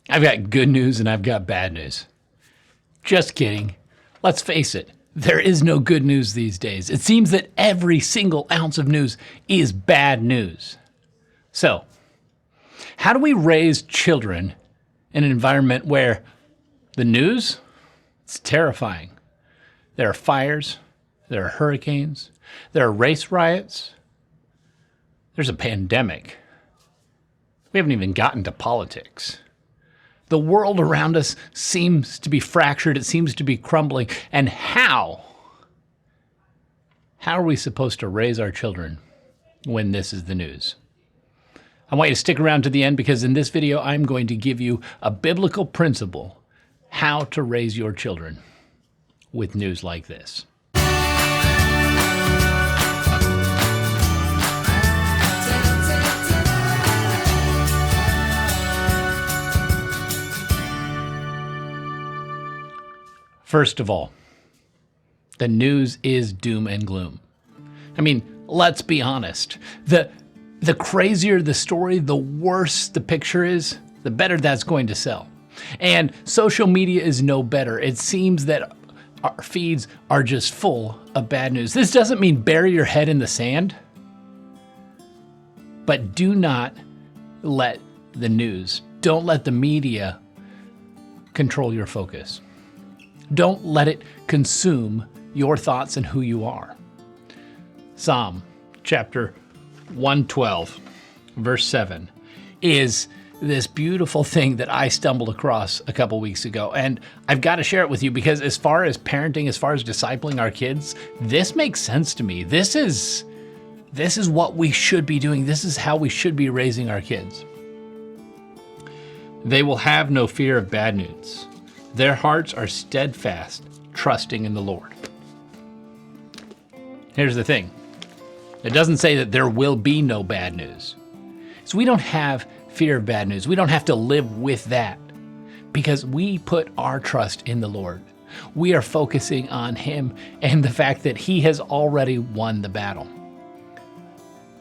I've got good news and I've got bad news. Just kidding. Let's face it, there is no good news these days. It seems that every single ounce of news is bad news. So, how do we raise children in an environment where the news, it's terrifying. There are fires, there are hurricanes, there are race riots, there's a pandemic. We haven't even gotten to politics. The world around us seems to be fractured. It seems to be crumbling. And how are we supposed to raise our children when this is the news? I want you to stick around to the end because in this video, I'm going to give you a biblical principle how to raise your children with news like this. First of all, the news is doom and gloom. I mean, let's be honest. The crazier the story, the worse the picture is, the better that's going to sell. And social media is no better. It seems that our feeds are just full of bad news. This doesn't mean bury your head in the sand, but do not let the news, don't let the media control your focus. Don't let it consume your thoughts and who you are. Psalm chapter 112, verse 7 is this beautiful thing that I stumbled across a couple weeks ago. And I've got to share it with you because as far as parenting, as far as discipling our kids, this makes sense to me. This is what we should be doing. This is how we should be raising our kids. They will have no fear of bad news. Their hearts are steadfast, trusting in the Lord. Here's the thing. It doesn't say that there will be no bad news. So we don't have fear of bad news. We don't have to live with that because we put our trust in the Lord. We are focusing on Him and the fact that He has already won the battle.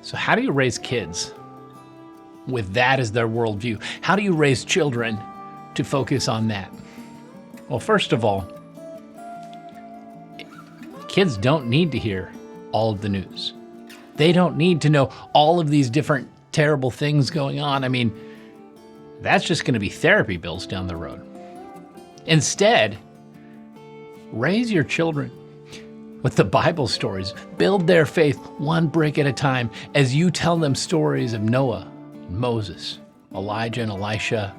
So how do you raise kids with that as their worldview? How do you raise children to focus on that? Well, first of all, kids don't need to hear all of the news. They don't need to know all of these different terrible things going on. I mean, that's just going to be therapy bills down the road. Instead, raise your children with the Bible stories. Build their faith one brick at a time as you tell them stories of Noah, and Moses, Elijah and Elisha,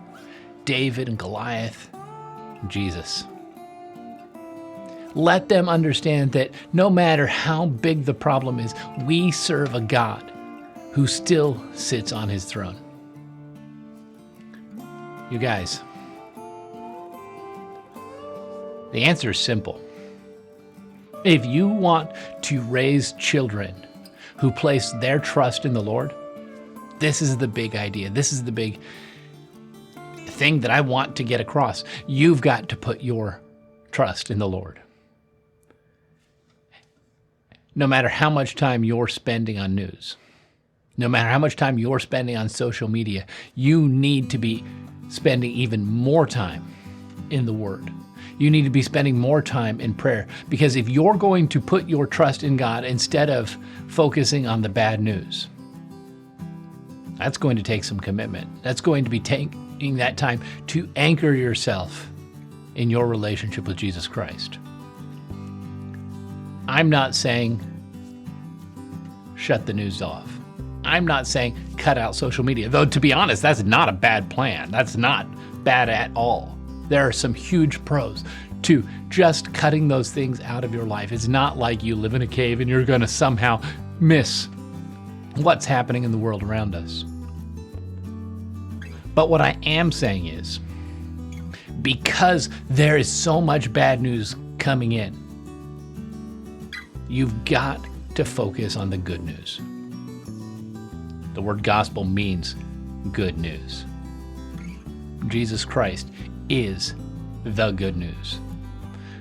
David and Goliath, Jesus. Let them understand that no matter how big the problem is, we serve a God who still sits on His throne. You guys, the answer is simple. If you want to raise children who place their trust in the Lord, this is the big idea. This is the big thing that I want to get across. You've got to put your trust in the Lord. No matter how much time you're spending on news, no matter how much time you're spending on social media, you need to be spending even more time in the Word. You need to be spending more time in prayer because if you're going to put your trust in God instead of focusing on the bad news, that's going to take some commitment. That's going to be taking that time to anchor yourself in your relationship with Jesus Christ. I'm not saying shut the news off. I'm not saying cut out social media, though to be honest, that's not a bad plan. That's not bad at all. There are some huge pros to just cutting those things out of your life. It's not like you live in a cave and you're going to somehow miss what's happening in the world around us. But what I am saying is, because there is so much bad news coming in, you've got to focus on the good news. The word gospel means good news. Jesus Christ is the good news.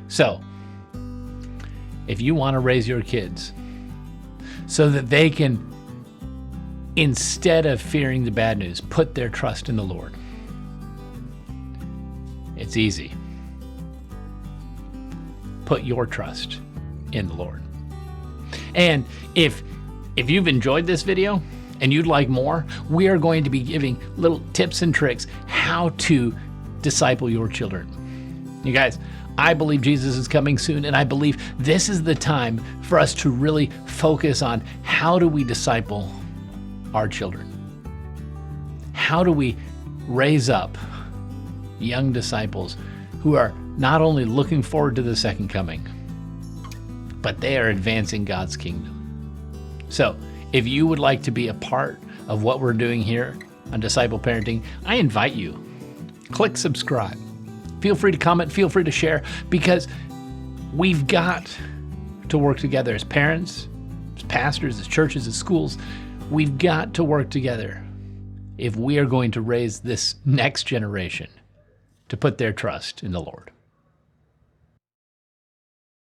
So, if you want to raise your kids so that they can, instead of fearing the bad news, put their trust in the Lord, It's easy. Put your trust in the Lord. And if you've enjoyed this video and you'd like more, we are going to be giving little tips and tricks how to disciple your children. You guys, I believe Jesus is coming soon, and I believe this is the time for us to really focus on how do we disciple our children? How do we raise up young disciples who are not only looking forward to the second coming, but they are advancing God's kingdom? So, if you would like to be a part of what we're doing here on Disciple Parenting, I invite you. Click subscribe. Feel free to comment, feel free to share, because we've got to work together as parents, as pastors, as churches, as schools. We've got to work together if we are going to raise this next generation to put their trust in the Lord.